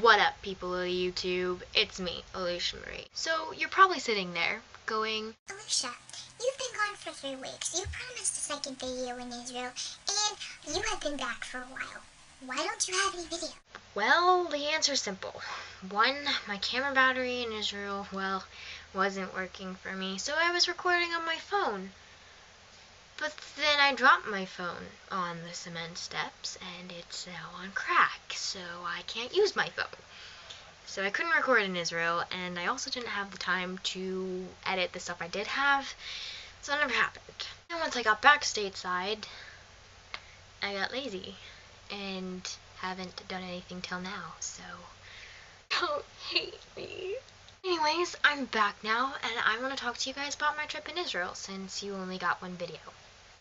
What up, people of YouTube? It's me, Alicia Marie. So, you're probably sitting there going, Alicia, you've been gone for 3 weeks. You promised a second video in Israel, and you have been back for a while. Why don't you have any video? well, the answer's simple. One, my camera battery in Israel, well, wasn't working for me, so I was recording on my phone. But then I dropped my phone on the cement steps, and it's now on crack, so I can't use my phone. So I couldn't record in Israel, and I also didn't have the time to edit the stuff I did have, so it never happened. And once I got back stateside, I got lazy, and haven't done anything till now, so don't hate me. Anyways, I'm back now, and I want to talk to you guys about my trip in Israel, since you only got one video.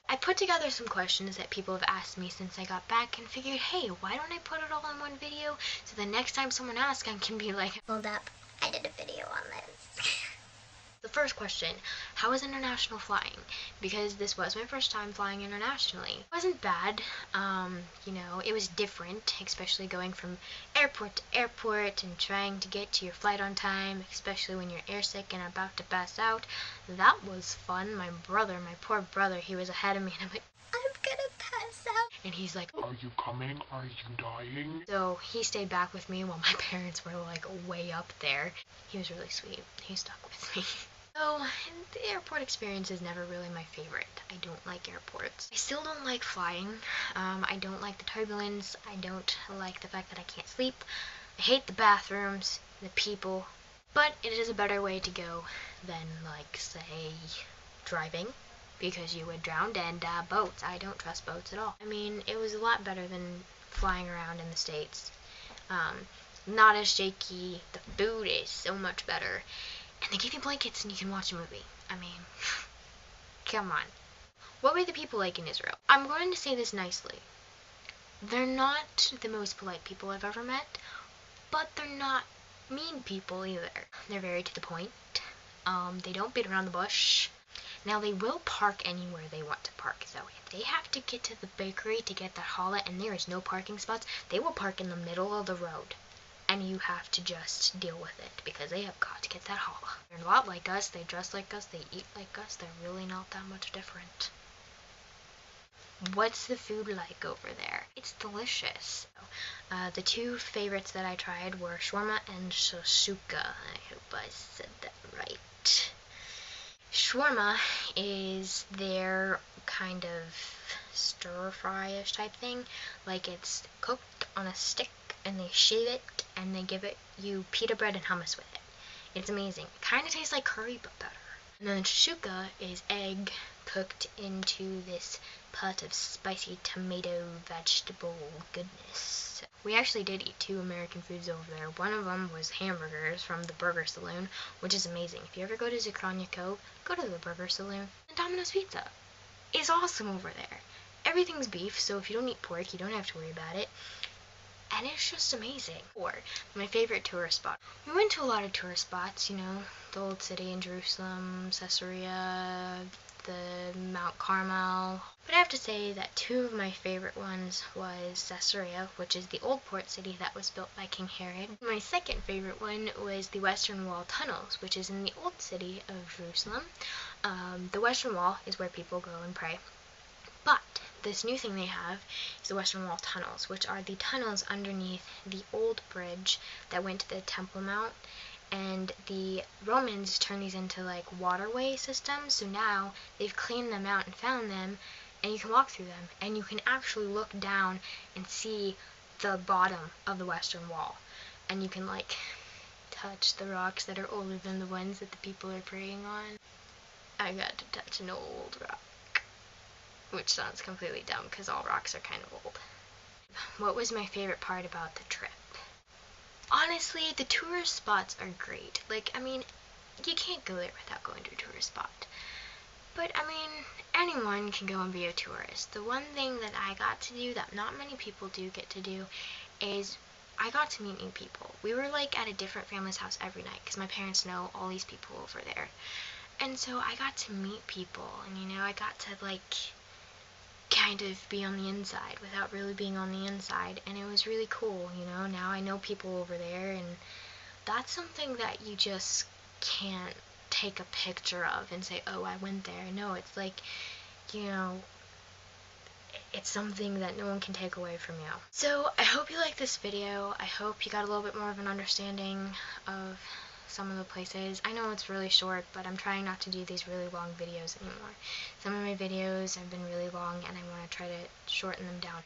I put together some questions that people have asked me since I got back and figured, hey, why don't I put it all in one video so the next time someone asks, I can be like, Hold up, I did a video on this. The first question, how was international flying? Because this was my first time flying internationally. It wasn't bad, it was different, especially going from airport to airport and trying to get to your flight on time, especially when you're airsick and about to pass out. That was fun. My poor brother, he was ahead of me, and I'm like, I'm gonna pass out. and he's like, Are you coming? Are you dying? so he stayed back with me while my parents were like way up there. He was really sweet. He stuck with me. So, the airport experience is never really my favorite. I don't like airports. I still don't like flying. I don't like the turbulence. I don't like the fact that I can't sleep. I hate the bathrooms, the people. But it is a better way to go than, like, say, driving. Because you would drown, and boats. I don't trust boats at all. I mean, it was a lot better than flying around in the States. Not as shaky. The food is so much better. And they give you blankets and you can watch a movie. I mean, come on. What were the people like in Israel? I'm going to say this nicely. They're not the most polite people I've ever met, but they're not mean people either. They're very to the point. They don't beat around the bush. Now, they will park anywhere they want to park, though. If they have to get to the bakery to get that challah and there is no parking spots, they will park in the middle of the road. And you have to just deal with it, because they have got to get that challah. They're a lot like us, they dress like us, they eat like us, they're really not that much different. What's the food like over there? It's delicious. The two favorites that I tried were shawarma and shashuka. I hope I said that right. Shawarma is their kind of stir-fry-ish type thing. Like, it's cooked on a stick, and they shave it, and they give you pita bread and hummus with it. It's amazing. It kind of tastes like curry, but better. And then shashuka is egg cooked into this pot of spicy tomato vegetable goodness. We actually did eat 2 American foods over there. One of them was hamburgers from the Burger Saloon, which is amazing. If you ever go to Zucrania Cove, go to the Burger Saloon. And Domino's Pizza is awesome over there. Everything's beef, so if you don't eat pork, you don't have to worry about it. And it's just amazing. Or my favorite tourist spot. We went to a lot of tourist spots, the Old City in Jerusalem, Caesarea, the Mount Carmel. But I have to say that 2 of my favorite ones was Caesarea, which is the old port city that was built by King Herod. My second favorite one was the Western Wall tunnels, which is in the old city of Jerusalem. The Western Wall is where people go and pray. But this new thing they have is the Western Wall tunnels, which are the tunnels underneath the old bridge that went to the Temple Mount. And the Romans turned these into like waterway systems, so now they've cleaned them out and found them, and you can walk through them, and you can actually look down and see the bottom of the Western Wall, and you can like touch the rocks that are older than the ones that the people are praying on. I got to touch an old rock. Which sounds completely dumb because all rocks are kind of old. What was my favorite part about the trip? Honestly, the tourist spots are great. You can't go there without going to a tourist spot. But, anyone can go and be a tourist. The one thing that I got to do that not many people do get to do is I got to meet new people. We were, at a different family's house every night because my parents know all these people over there. And so I got to meet people, and, I got to, kind of be on the inside without really being on the inside, and it was really cool, you know. Now I know people over there, and that's something that you just can't take a picture of and say, oh, I went there. No, it's like, you know, it's something that no one can take away from you. So I hope you liked this video. I hope you got a little bit more of an understanding of some of the places. I know it's really short, but I'm trying not to do these really long videos anymore. Some of my videos have been really long, and I want to try to shorten them down.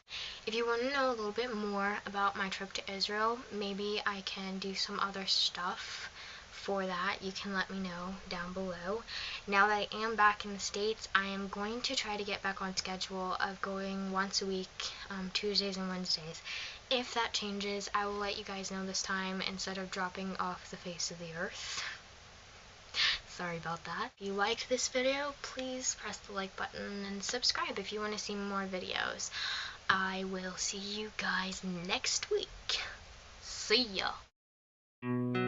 If you want to know a little bit more about my trip to Israel, maybe I can do some other stuff for that. You can let me know down below. Now that I am back in the States, I am going to try to get back on schedule of going once a week, Tuesdays and Wednesdays. If that changes, I will let you guys know this time instead of dropping off the face of the earth. Sorry about that. If you liked this video, please press the like button and subscribe if you want to see more videos. I will see you guys next week. See ya.